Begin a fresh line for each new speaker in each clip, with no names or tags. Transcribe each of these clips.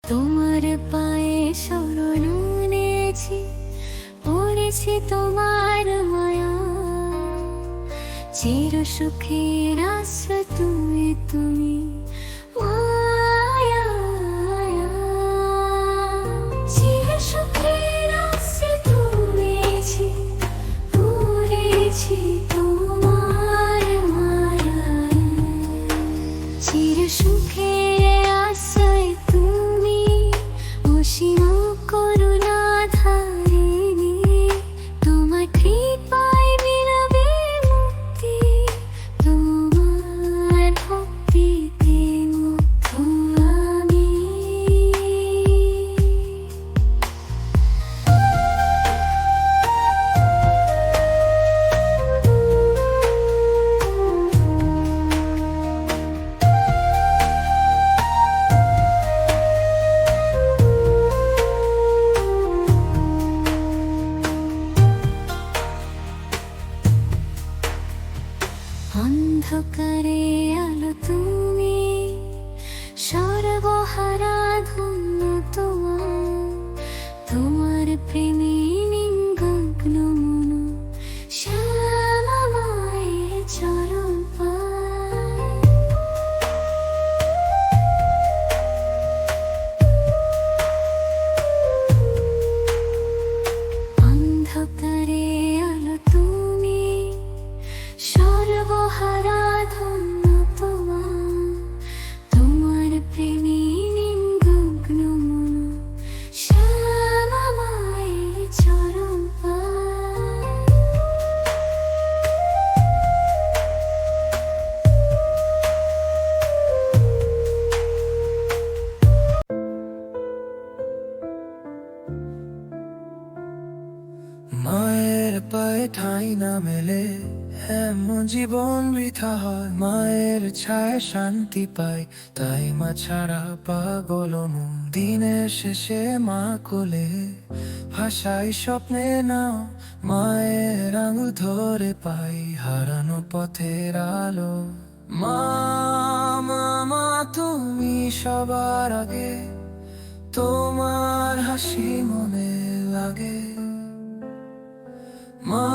তোমার পায়ে শরণ নিয়েছি, পড়েছি তোমার মায়া, চির সুখের আশ্রয় তুমি তুমি মায়া। চির সুখের আশ্রয় তুমি, পড়েছি তোমার মায়ায়। চির সুখের আশ্রয় তুমি, অসীম করুণা ধারিণী। তোমার কৃপায় মিলবে মুক্তি, তোমার ভক্তিতে মুগ্ধ আমি। অন্ধকারে আলো তুমি, সর্বহারা ধন্য তোমার। তোমার প্রেমে নিমগ্ন মন, শ্যামাময় চরণ পায়। অন্ধকারে আলো তুমি, সর্বহারা ধন্য তোমার। তোমার প্রেমে নিমগ্ন মন, শ্যামাময় চরণ পায়।
মায়ের পায়ে ঠাঁই না মেলে এমন জীবন বৃথা হয়। মায়ের ছায় শান্তি পাই, তাই মা ছাড়া পাগল মন। দিনের শেষে মা কোলে ভাষাই স্বপ্নে নাও, মায়ের আঙুল ধরে পাই হারানো পথের আলো। মা মা মা তুমি সবার আগে, তোমার হাসি মনে লাগে। মা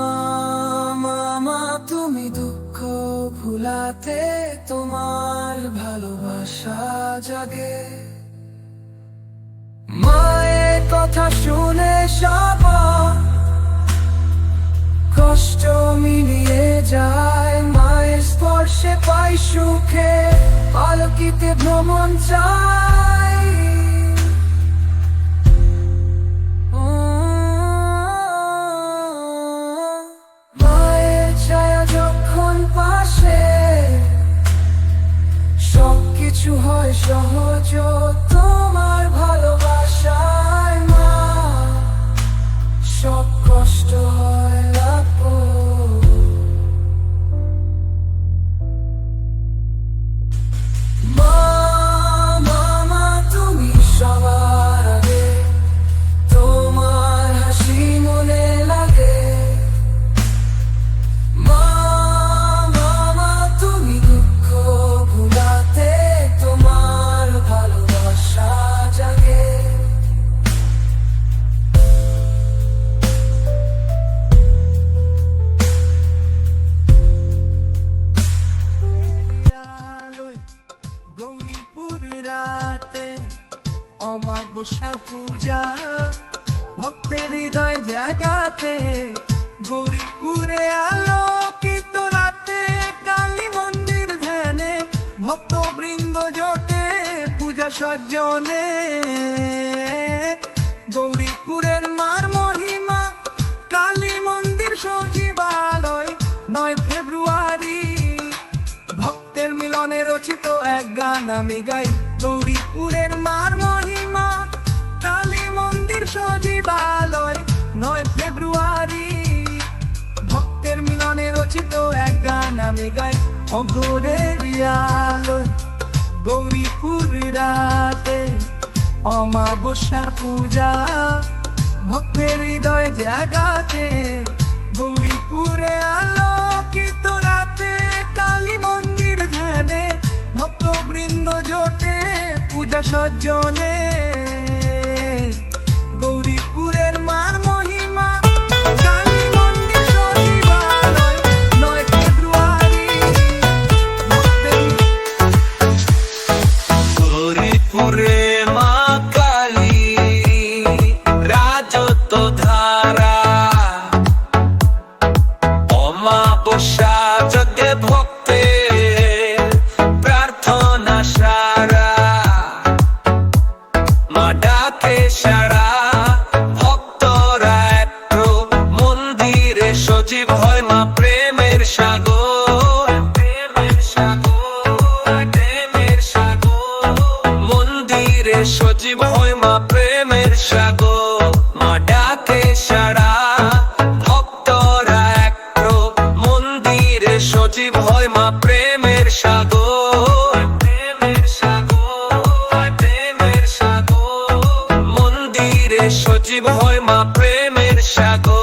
মা মা তুমি দুঃখ ভুলাতে তোমার ভালোবাসা জাগে। মায়ের কথা শুনে সবার কষ্ট মিলিয়ে যায়। মায়ের স্পর্শে পাই সুখে, আলোকিতে ভ্রমণ চাই। মায়ের ছায়া যখন পাশে, সবকিছু হয় সহজ। তোমার ভালোবাসায় মা সব কষ্ট হয় লাঘব। মা মা মা তুমি সবার আগে, তোমার হাসি মনে লাগে। মা মা মা তুমি দুঃখ ভুলাতে তোমার ভালোবাসা জাগে। গৌরীপুর রাতে অমাবস্যা পূজা, ভক্তের হৃদয় জাগাতে। গৌরীপুরে আলোকিত রাতে, কালী মন্দির ধ্যানে, ভক্তবৃন্দ জোটে পূজা সজ্জনে। গৌরীপুরের মার মহিমা, কালী মন্দির সচিবালয়। 9 ফেব্রুয়ারি ভক্তের মিলনে রচিত এক গান আমি গাই। গৌরীপুরের মার মহিমা, কালী মন্দির সচিবালয়। 9 ফেব্রুয়ারি ভক্তের মিলনে রচিত এক গান আমি গাই। অঘোরের আলোয় গৌরীপুর রাতে, অমাবস্যার পূজা, ভক্তের হৃদয় জাগাতে। গৌরীপুরে আলোকিত রাতে, কালী মন্দির ধ্যানে, ভক্তবৃন্দ বৃন্দ জোটে পূজা সজ্জনে গৌরীপুরের মার মহিমা কালী মন্দির সচিবালয় 9 ফেব্রুয়ারি
গৌরীপুরে মা কালী রাজত্ব ধারা অমাবস্যা যজ্ঞে ভক্তের প্রার্থনা সারা মা ডাকে সারা ভক্তরা একটু মন্দিরে সজীব হয় মা প্রেমের সাগর প্রেমের সাগর প্রেমের সাগর মন্দিরে সজীব হয় মা প্রেমের সাগর মা ডাকে সারা ভক্তরা একটু মন্দিরে সজীব হয় মা প্রেমের সাগর প্রেমের সাগর প্রেমের সাগর মন্দিরে সজীব হয় মা প্রেমের সাগর